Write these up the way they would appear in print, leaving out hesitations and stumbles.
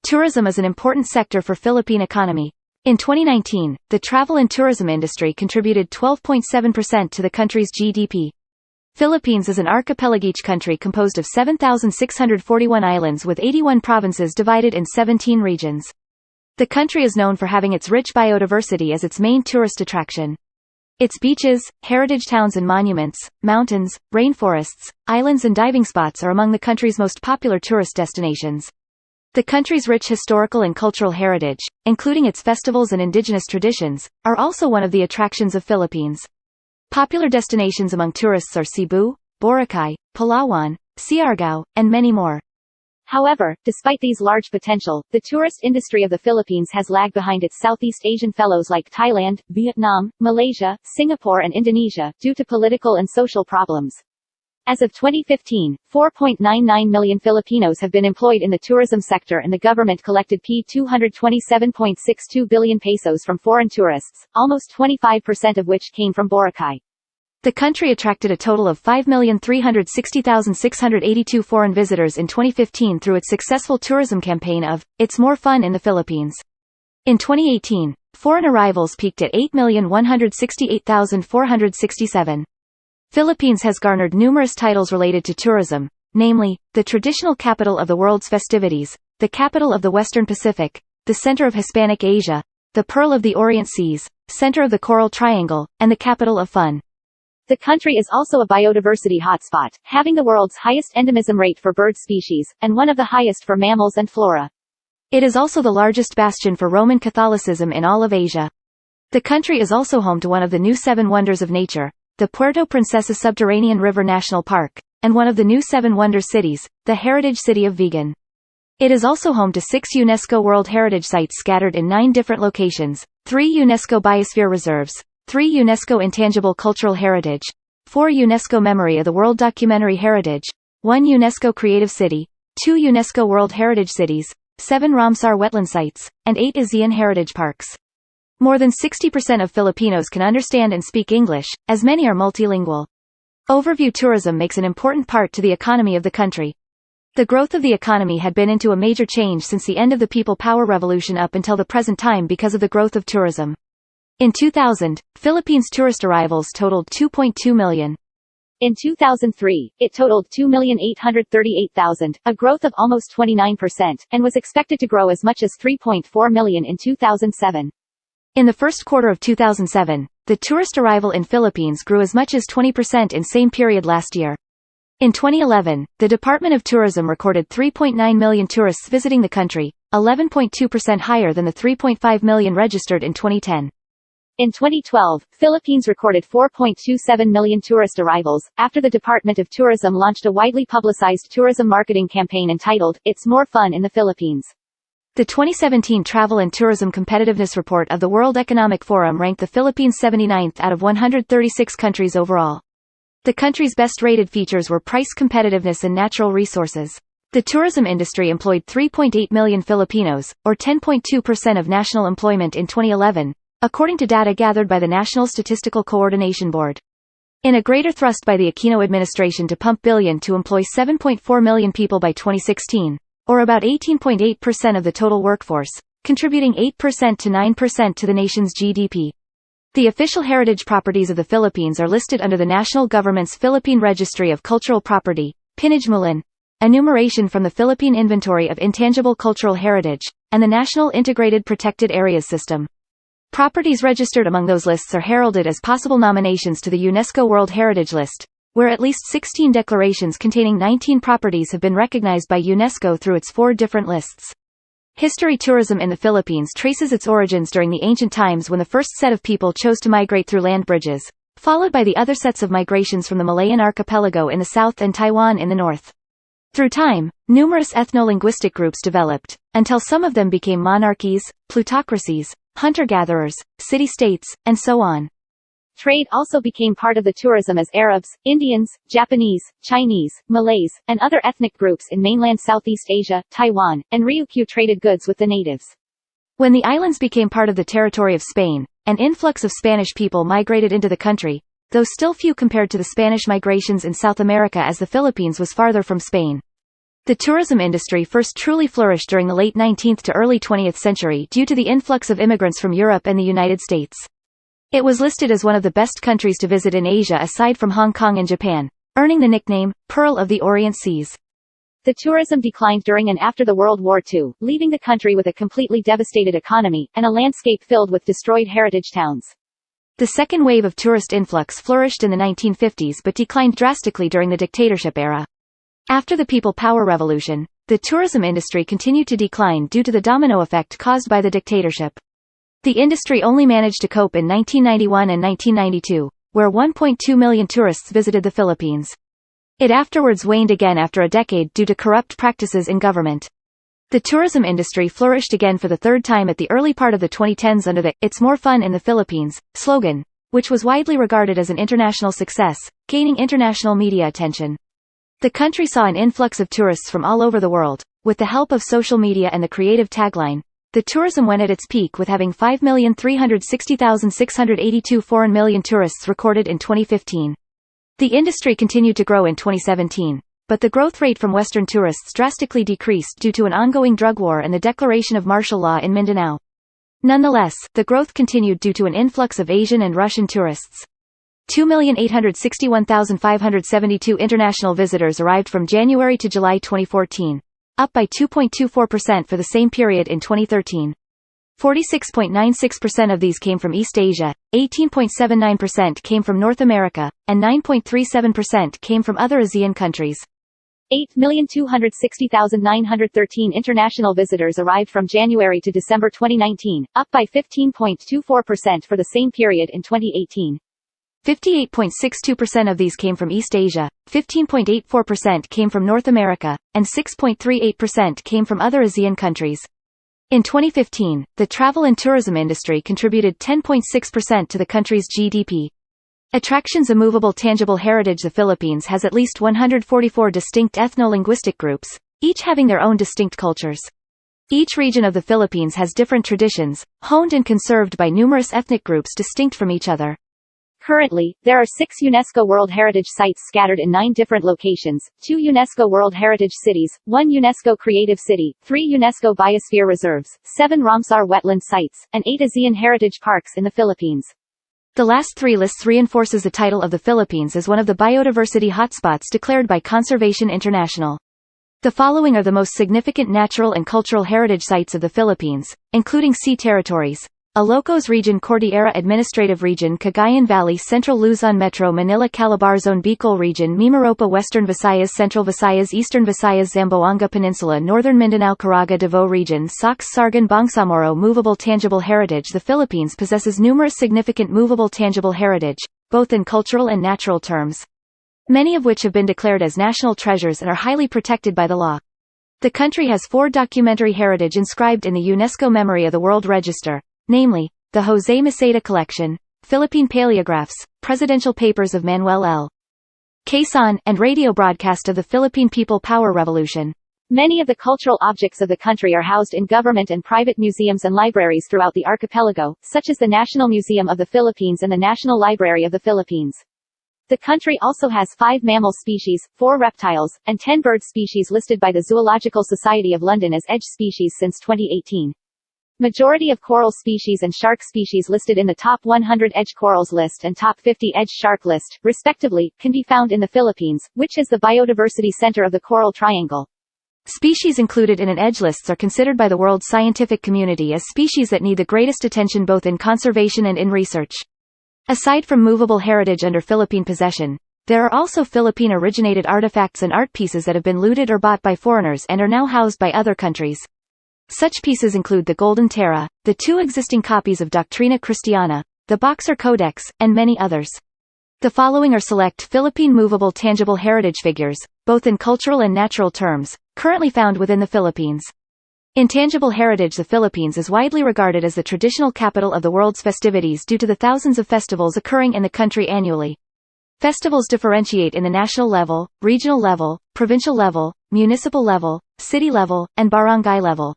Tourism is an important sector for Philippine economy. In 2019, the travel and tourism industry contributed 12.7% to the country's GDP. Philippines is an archipelagic country composed of 7,641 islands with 81 provinces divided in 17 regions. The country is known for having its rich biodiversity as its main tourist attraction. Its beaches, heritage towns and monuments, mountains, rainforests, islands and diving spots are among the country's most popular tourist destinations. The country's rich historical and cultural heritage, including its festivals and indigenous traditions, are also one of the attractions of Philippines. Popular destinations among tourists are Cebu, Boracay, Palawan, Siargao, and many more. However, despite these large potential, the tourist industry of the Philippines has lagged behind its Southeast Asian fellows like Thailand, Vietnam, Malaysia, Singapore and Indonesia, due to political and social problems. As of 2015, 4.99 million Filipinos have been employed in the tourism sector and the government collected P227.62 billion pesos from foreign tourists, almost 25% of which came from Boracay. The country attracted a total of 5,360,682 foreign visitors in 2015 through its successful tourism campaign of It's More Fun in the Philippines. In 2018, foreign arrivals peaked at 8,168,467. Philippines has garnered numerous titles related to tourism, namely, the traditional capital of the world's festivities, the capital of the Western Pacific, the center of Hispanic Asia, the Pearl of the Orient Seas, center of the Coral Triangle, and the capital of fun. The country is also a biodiversity hotspot, having the world's highest endemism rate for bird species, and one of the highest for mammals and flora. It is also the largest bastion for Roman Catholicism in all of Asia. The country is also home to one of the new 7 wonders of nature, the Puerto Princesa Subterranean River National Park, and one of the new 7 wonder cities, the heritage city of Vigan. It is also home to 6 UNESCO World Heritage Sites scattered in 9 different locations, 3 UNESCO Biosphere Reserves, 3 UNESCO Intangible Cultural Heritage, 4 UNESCO Memory of the World Documentary Heritage, 1 UNESCO Creative City, 2 UNESCO World Heritage Cities, 7 Ramsar Wetland Sites, and 8 ASEAN Heritage Parks. More than 60% of Filipinos can understand and speak English, as many are multilingual. Overview: tourism makes an important part to the economy of the country. The growth of the economy had been into a major change since the end of the People Power Revolution up until the present time because of the growth of tourism. In 2000, Philippines tourist arrivals totaled 2.2 million. In 2003, it totaled 2,838,000, a growth of almost 29%, and was expected to grow as much as 3.4 million in 2007. In the first quarter of 2007, the tourist arrival in Philippines grew as much as 20% in same period last year. In 2011, the Department of Tourism recorded 3.9 million tourists visiting the country, 11.2% higher than the 3.5 million registered in 2010. In 2012, Philippines recorded 4.27 million tourist arrivals, after the Department of Tourism launched a widely publicized tourism marketing campaign entitled, It's More Fun in the Philippines. The 2017 Travel and Tourism Competitiveness Report of the World Economic Forum ranked the Philippines 79th out of 136 countries overall. The country's best-rated features were price competitiveness and natural resources. The tourism industry employed 3.8 million Filipinos, or 10.2% of national employment in 2011. According to data gathered by the National Statistical Coordination Board. In a greater thrust by the Aquino administration to pump billion to employ 7.4 million people by 2016, or about 18.8% of the total workforce, contributing 8% to 9% to the nation's GDP. The official heritage properties of the Philippines are listed under the national government's Philippine Registry of Cultural Property, Pinagmulan, enumeration from the Philippine Inventory of Intangible Cultural Heritage, and the National Integrated Protected Areas System. Properties registered among those lists are heralded as possible nominations to the UNESCO World Heritage List, where at least 16 declarations containing 19 properties have been recognized by UNESCO through its 4 different lists. History: tourism in the Philippines traces its origins during the ancient times when the first set of people chose to migrate through land bridges, followed by the other sets of migrations from the Malayan archipelago in the south and Taiwan in the north. Through time, numerous ethno-linguistic groups developed, until some of them became monarchies, plutocracies, hunter-gatherers, city-states, and so on. Trade also became part of the tourism as Arabs, Indians, Japanese, Chinese, Malays, and other ethnic groups in mainland Southeast Asia, Taiwan, and Ryukyu traded goods with the natives. When the islands became part of the territory of Spain, an influx of Spanish people migrated into the country, though still few compared to the Spanish migrations in South America as the Philippines was farther from Spain. The tourism industry first truly flourished during the late 19th to early 20th century due to the influx of immigrants from Europe and the United States. It was listed as one of the best countries to visit in Asia aside from Hong Kong and Japan, earning the nickname, Pearl of the Orient Seas. The tourism declined during and after the World War II, leaving the country with a completely devastated economy, and a landscape filled with destroyed heritage towns. The second wave of tourist influx flourished in the 1950s but declined drastically during the dictatorship era. After the People Power Revolution, the tourism industry continued to decline due to the domino effect caused by the dictatorship. The industry only managed to cope in 1991 and 1992, where 1.2 million tourists visited the Philippines. It afterwards waned again after a decade due to corrupt practices in government. The tourism industry flourished again for the third time at the early part of the 2010s under the "It's More Fun in the Philippines" slogan, which was widely regarded as an international success, gaining international media attention. The country saw an influx of tourists from all over the world. With the help of social media and the creative tagline, the tourism went at its peak with having 5,360,682 foreign million tourists recorded in 2015. The industry continued to grow in 2017, but the growth rate from Western tourists drastically decreased due to an ongoing drug war and the declaration of martial law in Mindanao. Nonetheless, the growth continued due to an influx of Asian and Russian tourists. 2,861,572 international visitors arrived from January to July 2014, up by 2.24% for the same period in 2013. 46.96% of these came from East Asia, 18.79% came from North America, and 9.37% came from other ASEAN countries. 8,260,913 international visitors arrived from January to December 2019, up by 15.24% for the same period in 2018. 58.62% of these came from East Asia, 15.84% came from North America, and 6.38% came from other ASEAN countries. In 2015, the travel and tourism industry contributed 10.6% to the country's GDP. Attractions Immovable Tangible Heritage. The Philippines has at least 144 distinct ethno-linguistic groups, each having their own distinct cultures. Each region of the Philippines has different traditions, honed and conserved by numerous ethnic groups distinct from each other. Currently, there are 6 UNESCO World Heritage Sites scattered in 9 different locations, 2 UNESCO World Heritage Cities, 1 UNESCO Creative City, 3 UNESCO Biosphere Reserves, 7 Ramsar Wetland Sites, and 8 ASEAN Heritage Parks in the Philippines. The last 3 lists reinforces the title of the Philippines as one of the biodiversity hotspots declared by Conservation International. The following are the most significant natural and cultural heritage sites of the Philippines, including sea territories: Ilocos Region, Cordillera Administrative Region, Cagayan Valley, Central Luzon Metro, Manila Calabar Zone, Bicol Region, Mimaropa, Western Visayas, Central Visayas, Eastern Visayas, Zamboanga Peninsula, Northern Mindanao, Caraga, Davao Region, Sox, Sargan, Bangsamoro. Movable Tangible Heritage. The Philippines possesses numerous significant movable tangible heritage, both in cultural and natural terms, many of which have been declared as national treasures and are highly protected by the law. The country has 4 documentary heritage inscribed in the UNESCO Memory of the World Register, namely, the José Maceda Collection, Philippine Paleographs, Presidential Papers of Manuel L. Quezon, and radio broadcast of the Philippine People Power Revolution. Many of the cultural objects of the country are housed in government and private museums and libraries throughout the archipelago, such as the National Museum of the Philippines and the National Library of the Philippines. The country also has 5 mammal species, 4 reptiles, and 10 bird species listed by the Zoological Society of London as edge species since 2018. Majority of coral species and shark species listed in the Top 100 Edge Corals list and Top 50 Edge Shark list, respectively, can be found in the Philippines, which is the biodiversity center of the Coral Triangle. Species included in an edge lists are considered by the world scientific community as species that need the greatest attention both in conservation and in research. Aside from movable heritage under Philippine possession, there are also Philippine-originated artifacts and art pieces that have been looted or bought by foreigners and are now housed by other countries. Such pieces include the Golden Tara, the 2 existing copies of Doctrina Christiana, the Boxer Codex, and many others. The following are select Philippine movable tangible heritage figures, both in cultural and natural terms, currently found within the Philippines. Intangible Heritage. The Philippines is widely regarded as the traditional capital of the world's festivities due to the thousands of festivals occurring in the country annually. Festivals differentiate in the national level, regional level, provincial level, municipal level, city level, and barangay level.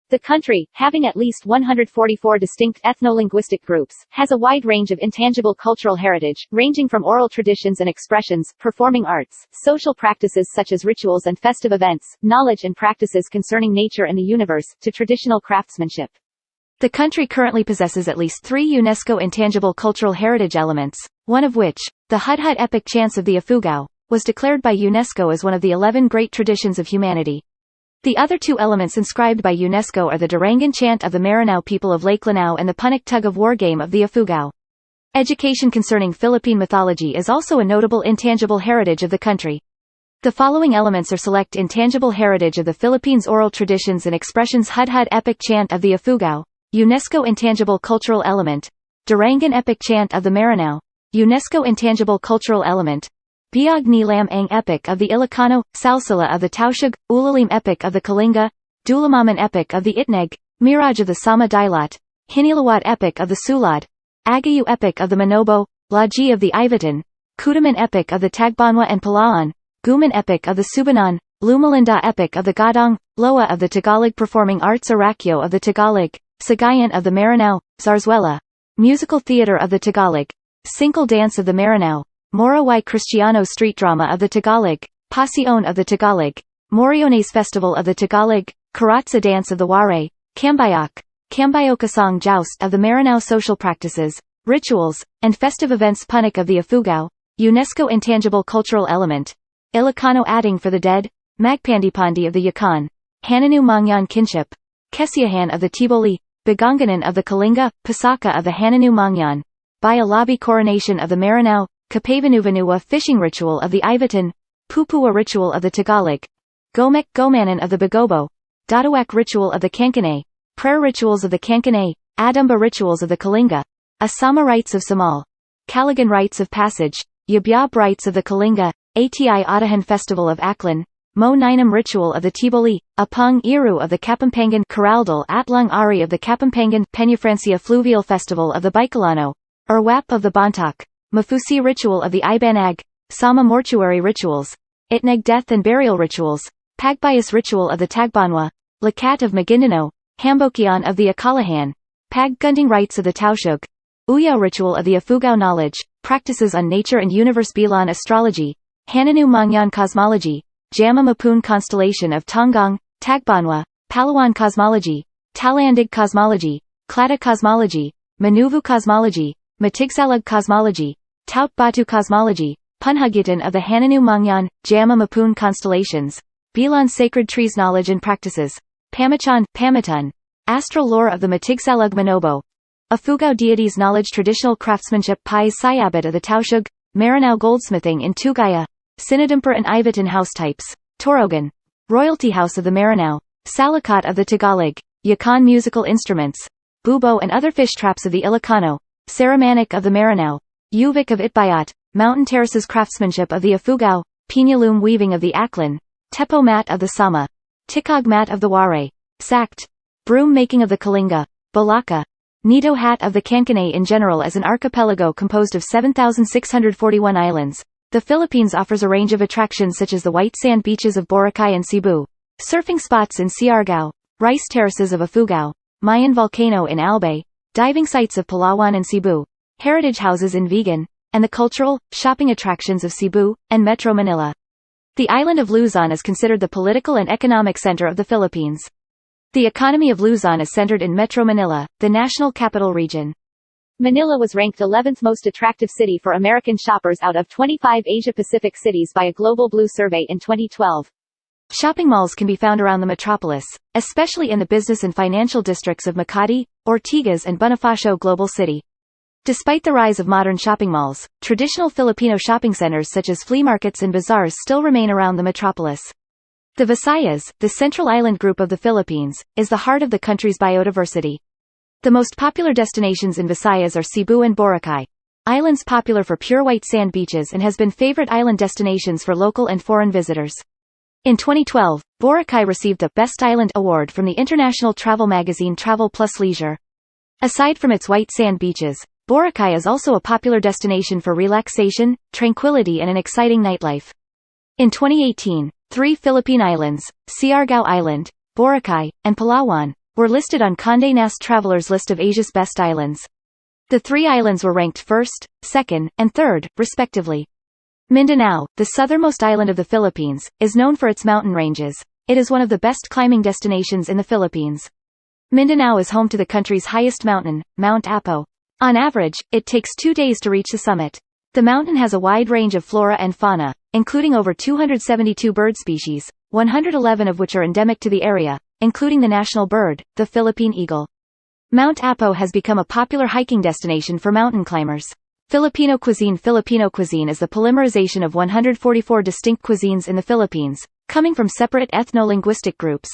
The country, having at least 144 distinct ethno-linguistic groups, has a wide range of intangible cultural heritage, ranging from oral traditions and expressions, performing arts, social practices such as rituals and festive events, knowledge and practices concerning nature and the universe, to traditional craftsmanship. The country currently possesses at least 3 UNESCO intangible cultural heritage elements, one of which, the Hudhud epic chants of the Ifugao, was declared by UNESCO as one of the 11 great traditions of humanity. The other 2 elements inscribed by UNESCO are the Durangan chant of the Maranao people of Lake Lanao and the Punic tug-of-war game of the Ifugao. Education concerning Philippine mythology is also a notable intangible heritage of the country. The following elements are select intangible heritage of the Philippines: oral traditions and expressions, Hudhud epic chant of the Ifugao, UNESCO intangible cultural element, Durangan epic chant of the Maranao, UNESCO intangible cultural element, Biag ni Lam Ang epic of the Ilocano, Salsala of the Tausug, Ulalim epic of the Kalinga, Dulamaman epic of the Itneg, Mirage of the Sama Dilat, Hinilawat epic of the Sulad, Agayu epic of the Manobo, Laji of the Ivatan, Kudaman epic of the Tagbanwa and Palaan, Guman epic of the Subanan, Lumalinda epic of the Gadang, Loa of the Tagalog, performing arts, Arakyo of the Tagalog, Sagayan of the Maranao, Zarzuela, musical theater of the Tagalog, Sinkle dance of the Maranao, Mora y Cristiano street drama of the Tagalog, Pasión of the Tagalog, Moriones festival of the Tagalog, Karatsa dance of the Waray, Cambayak, Cambayokasang joust of the Maranao, social practices, rituals, and festive events, Punic of the Ifugao, UNESCO intangible cultural element, Ilocano adding for the dead, Magpandipandi of the Yukon, Hananu Mangyan kinship, Kesiahan of the Tiboli, Baganganan of the Kalinga, Pasaka of the Hananu Mangyan, Bayalabi coronation of the Maranao, Kapavanuvanawa fishing ritual of the Ivatan, Pupua ritual of the Tagalog, Gomek Gomanan of the Bagobo, Dadawak ritual of the Kankanay, prayer rituals of the Kankanay, Adumba rituals of the Kalinga, Asama rites of Samal, Caligan rites of passage, Yabyab rites of the Kalinga, Ati Atahan festival of Aklan, Mo Ninam ritual of the Tiboli, Apung Iru of the Kapampangan, Coraldal Atlung Ari of the Kapampangan, Peñafrancia fluvial festival of the Bicolano, Urwap of the Bontoc, Mafusi ritual of the Ibanag, Sama mortuary rituals, Itneg death and burial rituals, Pagbayas ritual of the Tagbanwa, Lakat of Maguindanao, Hambokian of the Akalahan, Pag-Gunding rites of the Tausug, Uya ritual of the Ifugao, knowledge, practices on nature and universe, Bilan astrology, Hananu Mangyan cosmology, Jama Mapun constellation of Tonggong, Tagbanwa, Palawan cosmology, Talandig cosmology, Klata cosmology, Manuvu cosmology, Matigsalug cosmology, Taut Batu cosmology, Punhugitan of the Hananu Mangyan, Jama Mapun constellations, Bilan sacred trees, knowledge and practices, Pamachan, Pamatun, astral lore of the Matigsalug Manobo, Ifugao deities, knowledge, traditional craftsmanship, Pais Sayabit of the Tausug, Maranao goldsmithing in Tugaya, Sinadumpur and Ivatan house types, Torogan, royalty house of the Maranao, Salakot of the Tagalog, Yukon musical instruments, Bubo and other fish traps of the Ilocano, Saramanic of the Maranao, Uvik of Itbayat, mountain terraces, craftsmanship of the Ifugao, Pinaloom weaving of the Aklan, Tepo mat of the Sama, Tikog mat of the Waray, Sakt, broom making of the Kalinga, Balaka, Nido hat of the Kankanay. In general, as an archipelago composed of 7,641 islands, the Philippines offers a range of attractions such as the white sand beaches of Boracay and Cebu, surfing spots in Siargao, rice terraces of Ifugao, Mayan volcano in Albay, diving sites of Palawan and Cebu, heritage houses in Vigan, and the cultural, shopping attractions of Cebu, and Metro Manila. The island of Luzon is considered the political and economic center of the Philippines. The economy of Luzon is centered in Metro Manila, the national capital region. Manila was ranked 11th most attractive city for American shoppers out of 25 Asia-Pacific cities by a Global Blue survey in 2012. Shopping malls can be found around the metropolis, especially in the business and financial districts of Makati, Ortigas and Bonifacio Global City. Despite the rise of modern shopping malls, traditional Filipino shopping centers such as flea markets and bazaars still remain around the metropolis. The Visayas, the central island group of the Philippines, is the heart of the country's biodiversity. The most popular destinations in Visayas are Cebu and Boracay, islands popular for pure white sand beaches and has been favorite island destinations for local and foreign visitors. In 2012, Boracay received the Best Island Award from the international travel magazine Travel Plus Leisure. Aside from its white sand beaches, Boracay is also a popular destination for relaxation, tranquility and an exciting nightlife. In 2018, 3 Philippine islands, Siargao Island, Boracay, and Palawan, were listed on Condé Nast Traveler's list of Asia's best islands. The 3 islands were ranked first, second, and third, respectively. Mindanao, the southernmost island of the Philippines, is known for its mountain ranges. It is one of the best climbing destinations in the Philippines. Mindanao is home to the country's highest mountain, Mount Apo. On average, it takes 2 days to reach the summit. The mountain has a wide range of flora and fauna, including over 272 bird species, 111 of which are endemic to the area, including the national bird, the Philippine eagle. Mount Apo has become a popular hiking destination for mountain climbers. Filipino cuisine is the polymerization of 144 distinct cuisines in the Philippines, coming from separate ethno-linguistic groups.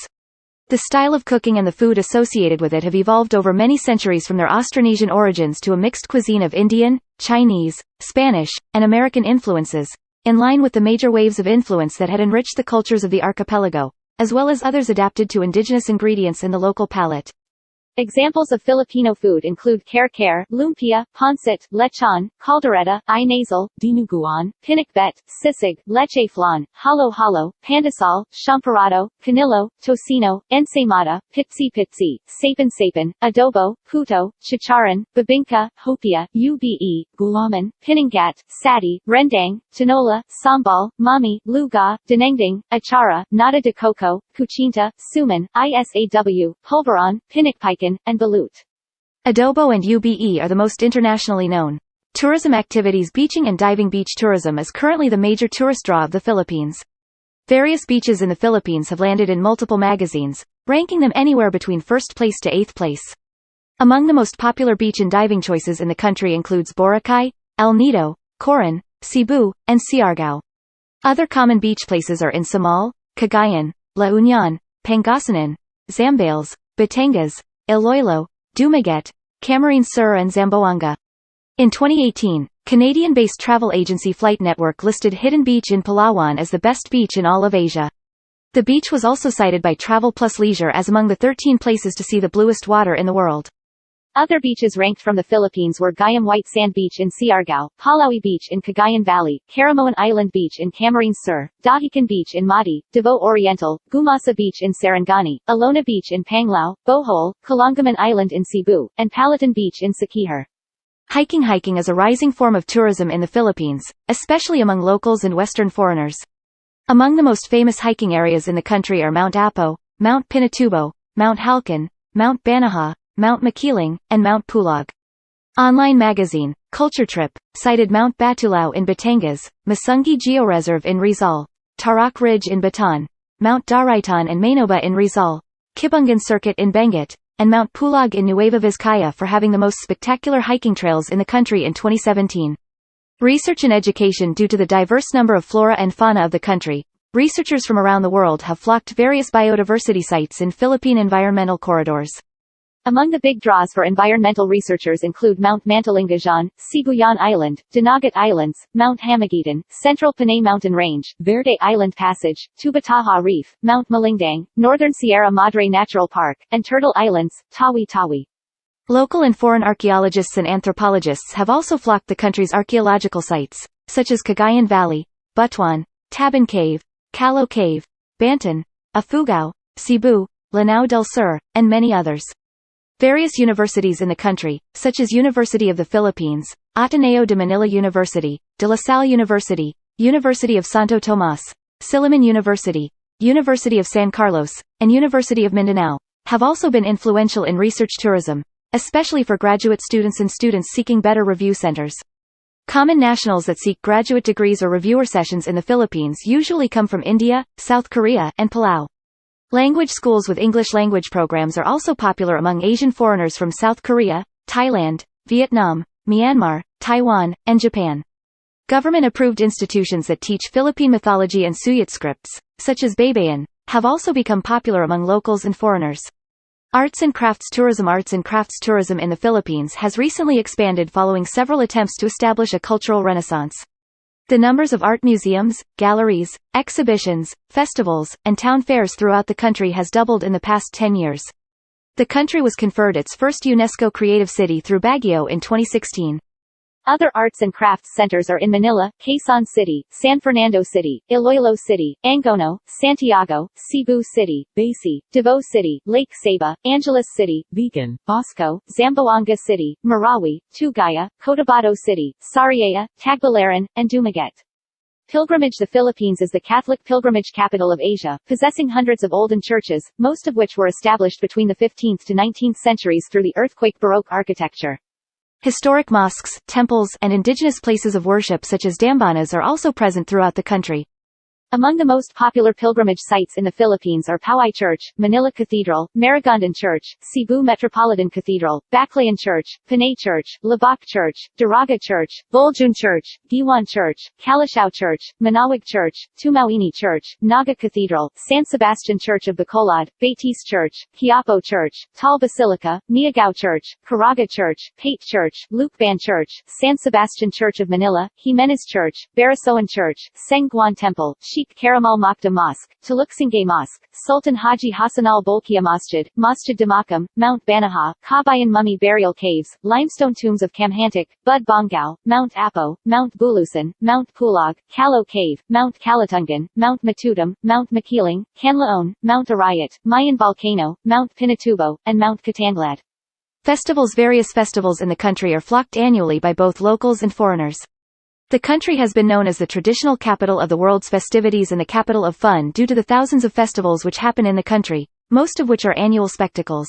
The style of cooking and the food associated with it have evolved over many centuries from their Austronesian origins to a mixed cuisine of Indian, Chinese, Spanish, and American influences, in line with the major waves of influence that had enriched the cultures of the archipelago, as well as others adapted to indigenous ingredients in the local palate. Examples of Filipino food include kare-kare, lumpia, pancit, lechon, caldereta, inasal, dinuguan, pinakbet, sisig, leche flan, halo-halo, pandesal, champorado, canilo, tocino, ensaymada, pitsi-pitsi, sapin-sapin, adobo, puto, chicharon, bibingka, hopia, ube, gulaman, pinangat, sati, rendang, tinola, sambal, mami, luga, dinengding, achara, nata de coco, kuchinta, suman, isaw, pulveron, pinakpikan, and balut. Adobo and ube are the most internationally known. Tourism activities. Beaching and diving. Beach tourism is currently the major tourist draw of the Philippines. Various beaches in the Philippines have landed in multiple magazines, ranking them anywhere between 1st place to 8th place. Among the most popular beach and diving choices in the country includes Boracay, El Nido, Coron, Cebu, and Siargao. Other common beach places are in Samal, Cagayan, La Union, Pangasinan, Zambales, Batangas, Iloilo, Dumaguete, Camarines Sur and Zamboanga. In 2018, Canadian-based travel agency Flight Network listed Hidden Beach in Palawan as the best beach in all of Asia. The beach was also cited by Travel Plus Leisure as among the 13 places to see the bluest water in the world. Other beaches ranked from the Philippines were Gayam White Sand Beach in Siargao, Palawi Beach in Cagayan Valley, Caramoan Island Beach in Camarines Sur, Dahican Beach in Mati, Davao Oriental, Gumasa Beach in Sarangani, Alona Beach in Panglao, Bohol, Kalangaman Island in Cebu, and Palatin Beach in Siquijor. Hiking is a rising form of tourism in the Philippines, especially among locals and Western foreigners. Among the most famous hiking areas in the country are Mount Apo, Mount Pinatubo, Mount Halcon, Mount Banahaw, Mount Makiling, and Mount Pulag. Online magazine, Culture Trip, cited Mount Batulao in Batangas, Masungi Georeserve in Rizal, Tarak Ridge in Bataan, Mount Daraitan and Mainoba in Rizal, Kibungan Circuit in Benguet, and Mount Pulag in Nueva Vizcaya for having the most spectacular hiking trails in the country in 2017. Research and education. Due to the diverse number of flora and fauna of the country, researchers from around the world have flocked to various biodiversity sites in Philippine environmental corridors. Among the big draws for environmental researchers include Mount Mantalingajan, Sibuyan Island, Dinagat Islands, Mount Hamagitan, Central Panay Mountain Range, Verde Island Passage, Tubataha Reef, Mount Malingdang, Northern Sierra Madre Natural Park, and Turtle Islands, Tawi-Tawi. Local and foreign archaeologists and anthropologists have also flocked the country's archaeological sites, such as Cagayan Valley, Butuan, Taban Cave, Calo Cave, Banton, Afugao, Cebu, Lanao del Sur, and many others. Various universities in the country, such as University of the Philippines, Ateneo de Manila University, De La Salle University, University of Santo Tomas, Silliman University, University of San Carlos, and University of Mindanao, have also been influential in research tourism, especially for graduate students and students seeking better review centers. Common nationals that seek graduate degrees or reviewer sessions in the Philippines usually come from India, South Korea, and Palau. Language schools with English language programs are also popular among Asian foreigners from South Korea, Thailand, Vietnam, Myanmar, Taiwan, and Japan. Government-approved institutions that teach Philippine mythology and Suyat scripts, such as Baybayin, have also become popular among locals and foreigners. Arts and crafts tourism. Arts and crafts tourism in the Philippines has recently expanded following several attempts to establish a cultural renaissance. The numbers of art museums, galleries, exhibitions, festivals, and town fairs throughout the country has doubled in the past 10 years. The country was conferred its first UNESCO Creative City through Baguio in 2016. Other arts and crafts centers are in Manila, Quezon City, San Fernando City, Iloilo City, Angono, Santiago, Cebu City, Basi, Davao City, Lake Saba, Angeles City, Beacon, Bosco, Zamboanga City, Marawi, Tugaya, Cotabato City, Sariaya, Tagbilaran, and Dumaguete. Pilgrimage. The Philippines is the Catholic pilgrimage capital of Asia, possessing hundreds of olden churches, most of which were established between the 15th to 19th centuries through the earthquake Baroque architecture. Historic mosques, temples, and indigenous places of worship such as dambanas are also present throughout the country. Among the most popular pilgrimage sites in the Philippines are Pauay Church, Manila Cathedral, Maragondon Church, Cebu Metropolitan Cathedral, Baclayan Church, Panay Church, Labac Church, Daraga Church, Boljun Church, Diwan Church, Calasiao Church, Manawag Church, Tumauini Church, Naga Cathedral, San Sebastian Church of Bacolod, Betis Church, Quiapo Church, Tal Basilica, Miagao Church, Caraga Church, Pate Church, Lucban Church, San Sebastian Church of Manila, Jimenez Church, Barasoan Church, Sengguan Temple, Karamal Makda Mosque, Taluksingay Mosque, Sultan Haji Hassanal Bolkiah Masjid, Masjid Damakam, Mount Banahaw, Kabayan Mummy Burial Caves, limestone tombs of Kamhantik, Bud Bongao, Mount Apo, Mount Bulusan, Mount Pulag, Calo Cave, Mount Kalatungan, Mount Matutam, Mount Makiling, Canlaon, Mount Arayat, Mayan Volcano, Mount Pinatubo, and Mount Katanglad. Festivals. Various festivals in the country are flocked annually by both locals and foreigners. The country has been known as the traditional capital of the world's festivities and the capital of fun due to the thousands of festivals which happen in the country, most of which are annual spectacles.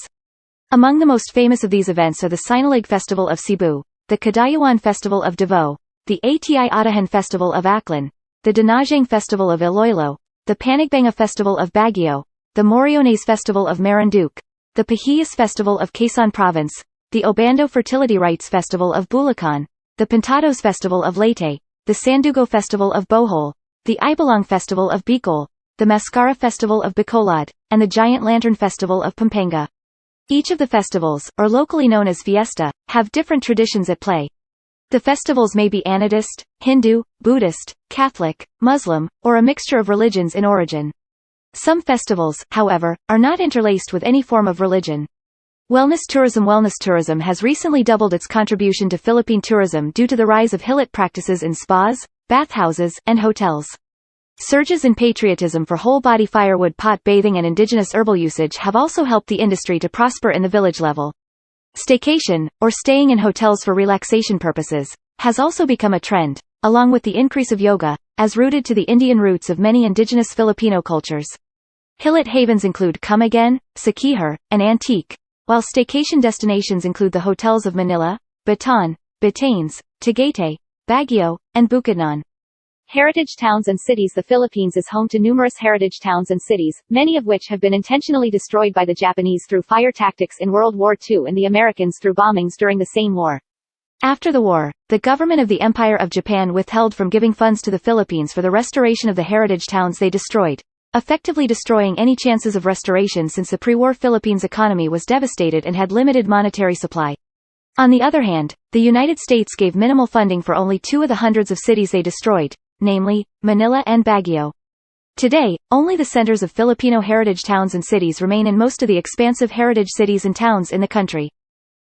Among the most famous of these events are the Sinalig Festival of Cebu, the Kadayuan Festival of Davao, the Ati Atahan Festival of Aklan, the Dinajang Festival of Iloilo, the Panigbanga Festival of Baguio, the Moriones Festival of Marinduque, the Pahiyas Festival of Quezon Province, the Obando Fertility Rites Festival of Bulacan, the Pintados Festival of Leyte, the Sandugo Festival of Bohol, the Ibalong Festival of Bicol, the Mascara Festival of Bacolod, and the Giant Lantern Festival of Pampanga. Each of the festivals, or locally known as fiesta, have different traditions at play. The festivals may be Anadist, Hindu, Buddhist, Catholic, Muslim, or a mixture of religions in origin. Some festivals, however, are not interlaced with any form of religion. Wellness tourism has recently doubled its contribution to Philippine tourism due to the rise of hilot practices in spas, bathhouses, and hotels. Surges in patriotism for whole-body firewood pot bathing and indigenous herbal usage have also helped the industry to prosper in the village level. Staycation, or staying in hotels for relaxation purposes, has also become a trend, along with the increase of yoga, as rooted to the Indian roots of many indigenous Filipino cultures. Hilot havens include Camiguin, Siquijor, and Antique, while staycation destinations include the hotels of Manila, Bataan, Batanes, Tagaytay, Baguio, and Bukidnon. Heritage towns and cities. The Philippines is home to numerous heritage towns and cities, many of which have been intentionally destroyed by the Japanese through fire tactics in World War II and the Americans through bombings during the same war. After the war, the government of the Empire of Japan withheld from giving funds to the Philippines for the restoration of the heritage towns they destroyed, effectively destroying any chances of restoration since the pre-war Philippines economy was devastated and had limited monetary supply. On the other hand, the United States gave minimal funding for only two of the hundreds of cities they destroyed, namely, Manila and Baguio. Today, only the centers of Filipino heritage towns and cities remain in most of the expansive heritage cities and towns in the country.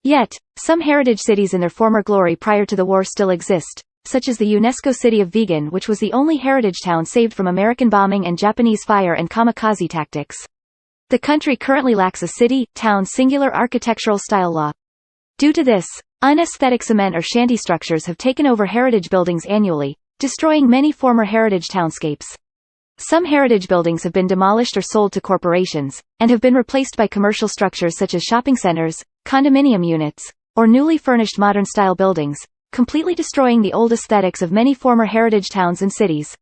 Yet, some heritage cities in their former glory prior to the war still exist, such as the UNESCO city of Vigan, which was the only heritage town saved from American bombing and Japanese fire and kamikaze tactics. The country currently lacks a city-town singular architectural style law. Due to this, unaesthetic cement or shanty structures have taken over heritage buildings annually, destroying many former heritage townscapes. Some heritage buildings have been demolished or sold to corporations, and have been replaced by commercial structures such as shopping centers, condominium units, or newly furnished modern-style buildings, completely destroying the old aesthetics of many former heritage towns and cities.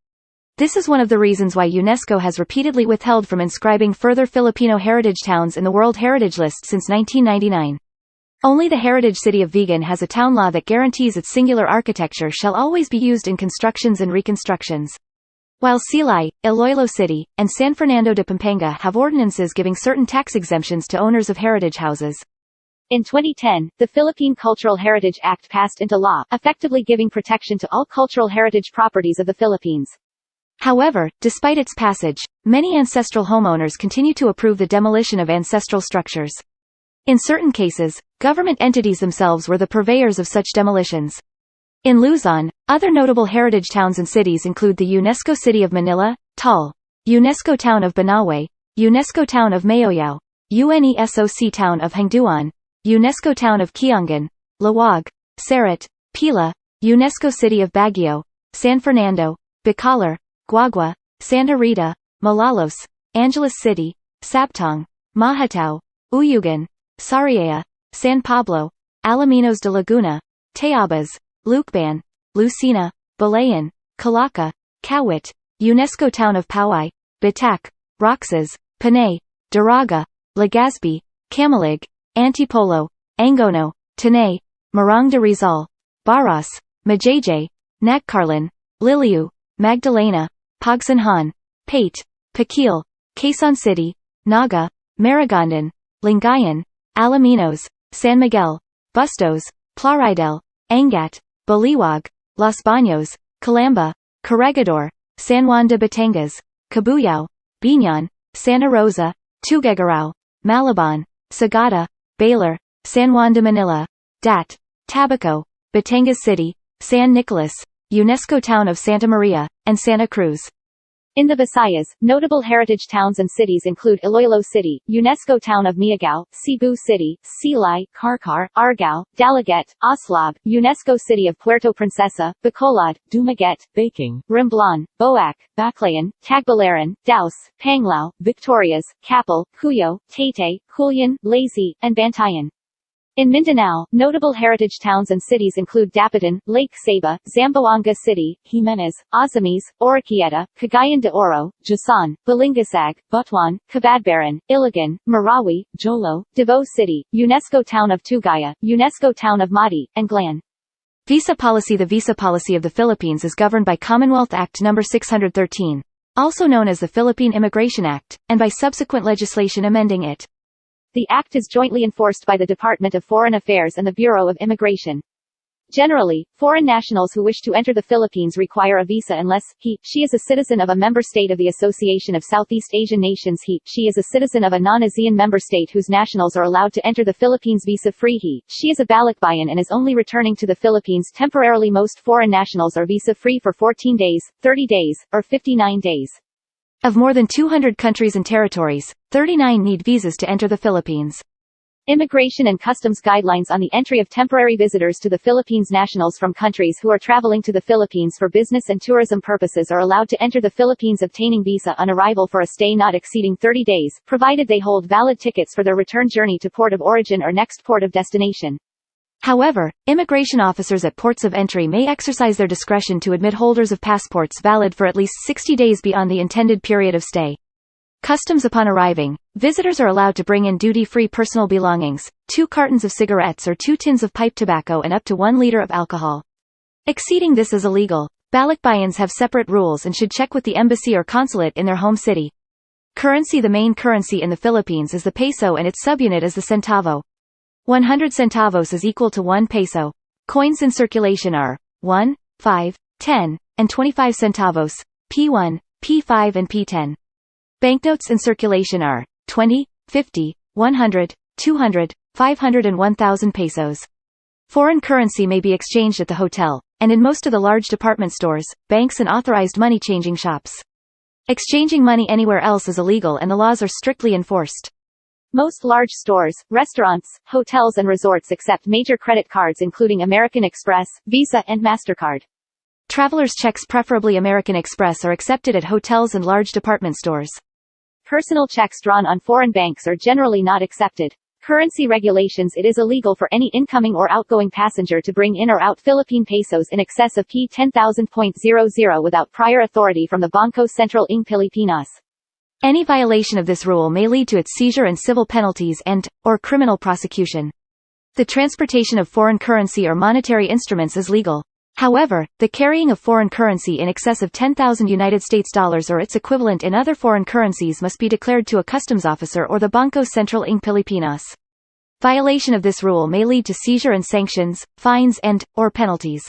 This is one of the reasons why UNESCO has repeatedly withheld from inscribing further Filipino heritage towns in the World Heritage List since 1999. Only the heritage city of Vigan has a town law that guarantees its singular architecture shall always be used in constructions and reconstructions. While Silay, Iloilo City, and San Fernando de Pampanga have ordinances giving certain tax exemptions to owners of heritage houses. In 2010, the Philippine Cultural Heritage Act passed into law, effectively giving protection to all cultural heritage properties of the Philippines. However, despite its passage, many ancestral homeowners continue to approve the demolition of ancestral structures. In certain cases, government entities themselves were the purveyors of such demolitions. In Luzon, other notable heritage towns and cities include the UNESCO City of Manila, Tal, UNESCO Town of Banawe, UNESCO Town of Mayoyao, UNESOC Town of Hangduan, UNESCO Town of Kiangan, Lawag, Sarat, Pila, UNESCO City of Baguio, San Fernando, Bacolor, Guagua, Santa Rita, Malolos, Angeles City, Sabtang, Mahatao, Uyugan, Sariaya, San Pablo, Alaminos de Laguna, Tayabas, Lucban, Lucena, Balayan, Calaca, Kawit, UNESCO Town of Pauay, Batac, Roxas, Panay, Daraga, Legazpi, Camalig, Antipolo, Angono, Tanay, Morong de Rizal, Baras, Majayjay, Nagcarlan, Liliu, Magdalena, Pagsanhan, Pate, Paquil, Quezon City, Naga, Maragondon, Lingayen, Alaminos, San Miguel, Bustos, Plaridel, Angat, Baliwag, Los Baños, Calamba, Corregidor, San Juan de Batangas, Cabuyao, Biñan, Santa Rosa, Tuguegarao, Malabon, Sagada, Baler, San Juan de Manila, Dat, Tabaco, Batangas City, San Nicolas, UNESCO Town of Santa Maria, and Santa Cruz. In the Visayas, notable heritage towns and cities include Iloilo City, UNESCO Town of Miagao, Cebu City, Silay, Carcar, Argao, Dalaget, Oslab, UNESCO City of Puerto Princesa, Bacolod, Dumaguete, Baking, Romblon, Boac, Baclayan, Tagbilaran, Daus, Panglao, Victorias, Capel, Cuyo, Taytay, Culian, Lazy, and Bantayan. In Mindanao, notable heritage towns and cities include Dapitan, Lake Saba, Zamboanga City, Jimenez, Ozamis, Oroquieta, Cagayan de Oro, Jason, Balingasag, Butuan, Cabadbaran, Iligan, Marawi, Jolo, Davao City, UNESCO Town of Tugaya, UNESCO Town of Mati, and Glan. Visa policy. The visa policy of the Philippines is governed by Commonwealth Act No. 613, also known as the Philippine Immigration Act, and by subsequent legislation amending it. The act is jointly enforced by the Department of Foreign Affairs and the Bureau of Immigration. Generally, foreign nationals who wish to enter the Philippines require a visa unless she is a citizen of a member state of the Association of Southeast Asian Nations. She is a citizen of a non-ASEAN member state whose nationals are allowed to enter the Philippines visa-free. She is a balikbayan and is only returning to the Philippines temporarily. Most foreign nationals are visa-free for 14 days, 30 days, or 59 days. Of more than 200 countries and territories, 39 need visas to enter the Philippines. Immigration and customs guidelines on the entry of temporary visitors to the Philippines. Nationals from countries who are traveling to the Philippines for business and tourism purposes are allowed to enter the Philippines obtaining visa on arrival for a stay not exceeding 30 days, provided they hold valid tickets for their return journey to port of origin or next port of destination. However, immigration officers at ports of entry may exercise their discretion to admit holders of passports valid for at least 60 days beyond the intended period of stay. Customs. Upon arriving, visitors are allowed to bring in duty-free personal belongings, 2 cartons of cigarettes or 2 tins of pipe tobacco and up to 1 liter of alcohol. Exceeding this is illegal. Balikbayans have separate rules and should check with the embassy or consulate in their home city. Currency. The main currency in the Philippines is the peso and its subunit is the centavo. 100 centavos is equal to 1 peso. Coins in circulation are 1, 5, 10, and 25 centavos, P1, P5 and P10. Banknotes in circulation are 20, 50, 100, 200, 500 and 1,000 pesos. Foreign currency may be exchanged at the hotel, and in most of the large department stores, banks and authorized money-changing shops. Exchanging money anywhere else is illegal and the laws are strictly enforced. Most large stores, restaurants, hotels and resorts accept major credit cards including American Express, Visa and MasterCard. Travelers' checks, preferably American Express, are accepted at hotels and large department stores. Personal checks drawn on foreign banks are generally not accepted. Currency regulations. It is illegal for any incoming or outgoing passenger to bring in or out Philippine pesos in excess of P10,000.00 without prior authority from the Bangko Sentral ng Pilipinas. Any violation of this rule may lead to its seizure and civil penalties or criminal prosecution. The transportation of foreign currency or monetary instruments is legal. However, the carrying of foreign currency in excess of 10,000 United States dollars or its equivalent in other foreign currencies must be declared to a customs officer or the Bangko Sentral ng Pilipinas. Violation of this rule may lead to seizure and sanctions, fines or penalties.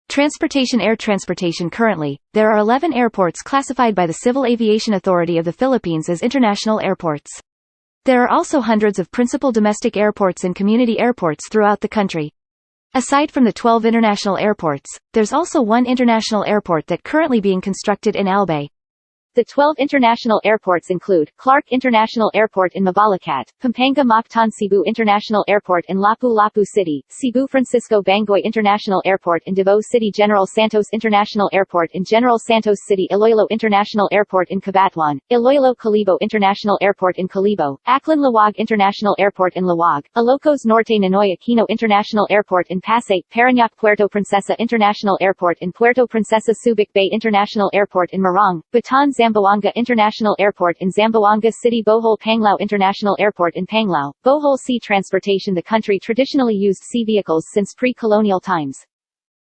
Transportation. Air transportation. Currently, there are 11 airports classified by the Civil Aviation Authority of the Philippines as international airports. There are also hundreds of principal domestic airports and community airports throughout the country. Aside from the 12 international airports, there's also one international airport that currently being constructed in Albay. The 12 international airports include Clark International Airport in Mabalacat, Pampanga Mactan Cebu International Airport in Lapu-Lapu City, Cebu Francisco Bangoy International Airport in Davao City, General Santos International Airport in General Santos City, Iloilo International Airport in Cabatuan, Iloilo Calibo International Airport in Calibo, Aklan Lawag International Airport in Lawag, Ilocos Norte Ninoy Aquino International Airport in Pasay, Parañaque Puerto Princesa International Airport in Puerto Princesa, Subic Bay International Airport in Morong, Bataan Zamboanga International Airport in Zamboanga City, Bohol Panglao International Airport in Panglao, Bohol Sea Transportation. The country traditionally used sea vehicles since pre-colonial times.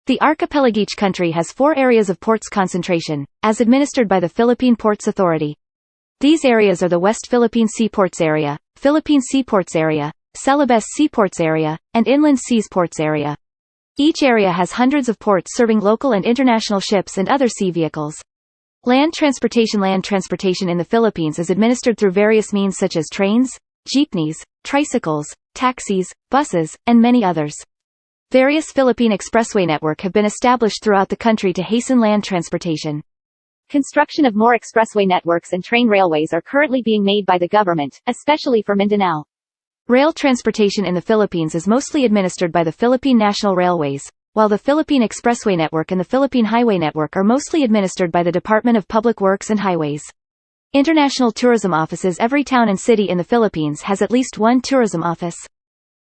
The archipelagic country has 4 areas of ports concentration, as administered by the Philippine Ports Authority. These areas are the West Philippine Seaports Area, Philippine Seaports Area, Celebes Seaports Area, and Inland Seas Ports Area. Each area has hundreds of ports serving local and international ships and other sea vehicles. Land transportation in the Philippines is administered through various means such as trains, jeepneys, tricycles, taxis, buses, and many others. Various Philippine expressway network have been established throughout the country to hasten land transportation. Construction of more expressway networks and train railways are currently being made by the government, especially for Mindanao. Rail transportation in the Philippines is mostly administered by the Philippine National Railways, while the Philippine Expressway Network and the Philippine Highway Network are mostly administered by the Department of Public Works and Highways. International tourism offices. Every town and city in the Philippines has at least one tourism office.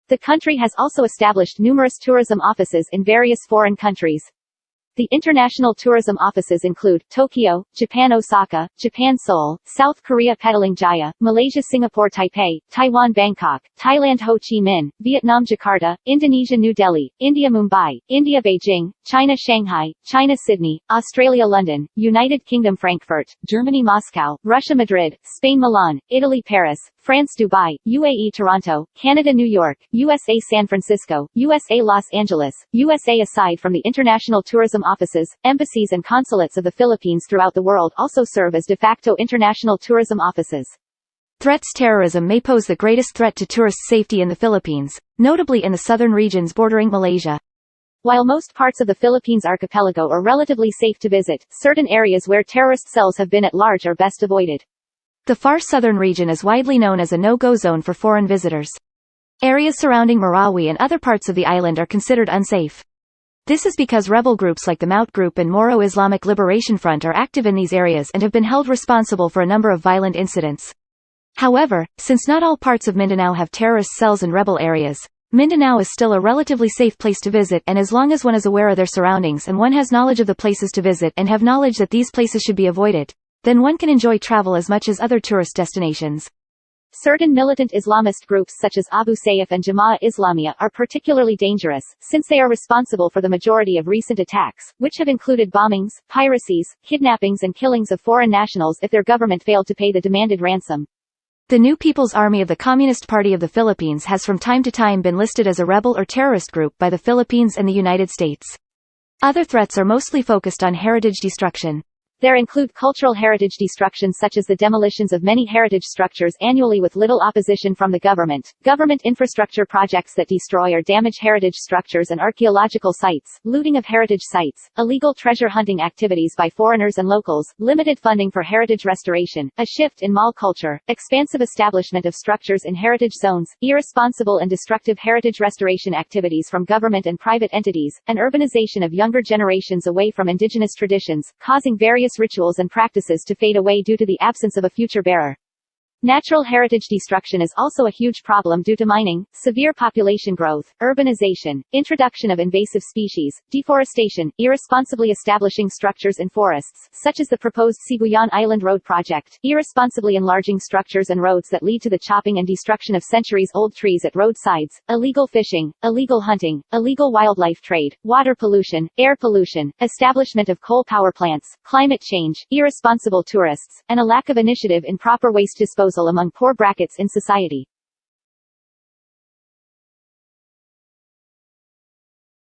The country has also established numerous tourism offices in various foreign countries. The international tourism offices include Tokyo, Japan Osaka, Japan Seoul, South Korea Petaling Jaya, Malaysia Singapore Taipei, Taiwan Bangkok, Thailand Ho Chi Minh, Vietnam Jakarta, Indonesia New Delhi, India Mumbai, India Beijing, China Shanghai, China Sydney, Australia London, United Kingdom Frankfurt, Germany Moscow, Russia Madrid, Spain Milan, Italy Paris, France Dubai, UAE Toronto, Canada New York, USA San Francisco, USA Los Angeles, USA. Aside from the international tourism offices, embassies and consulates of the Philippines throughout the world also serve as de facto international tourism offices. Threats. Terrorism may pose the greatest threat to tourist safety in the Philippines, notably in the southern regions bordering Malaysia. While most parts of the Philippines archipelago are relatively safe to visit, certain areas where terrorist cells have been at large are best avoided. The far southern region is widely known as a no-go zone for foreign visitors. Areas surrounding Marawi and other parts of the island are considered unsafe. This is because rebel groups like the Maut Group and Moro Islamic Liberation Front are active in these areas and have been held responsible for a number of violent incidents. However, since not all parts of Mindanao have terrorist cells and rebel areas, Mindanao is still a relatively safe place to visit, and as long as one is aware of their surroundings and one has knowledge of the places to visit and have knowledge that these places should be avoided, then one can enjoy travel as much as other tourist destinations. Certain militant Islamist groups such as Abu Sayyaf and Jama'ah Islamiyah are particularly dangerous, since they are responsible for the majority of recent attacks, which have included bombings, piracies, kidnappings and killings of foreign nationals if their government failed to pay the demanded ransom. The New People's Army of the Communist Party of the Philippines has from time to time been listed as a rebel or terrorist group by the Philippines and the United States. Other threats are mostly focused on heritage destruction. There include cultural heritage destruction such as the demolitions of many heritage structures annually with little opposition from the government, government infrastructure projects that destroy or damage heritage structures and archaeological sites, looting of heritage sites, illegal treasure hunting activities by foreigners and locals, limited funding for heritage restoration, a shift in mall culture, expansive establishment of structures in heritage zones, irresponsible and destructive heritage restoration activities from government and private entities, and urbanization of younger generations away from indigenous traditions, causing various rituals and practices to fade away due to the absence of a future bearer. Natural heritage destruction is also a huge problem due to mining, severe population growth, urbanization, introduction of invasive species, deforestation, irresponsibly establishing structures in forests, such as the proposed Sibuyan Island Road project, irresponsibly enlarging structures and roads that lead to the chopping and destruction of centuries-old trees at roadsides, illegal fishing, illegal hunting, illegal wildlife trade, water pollution, air pollution, establishment of coal power plants, climate change, irresponsible tourists, and a lack of initiative in proper waste disposal among poor brackets in society.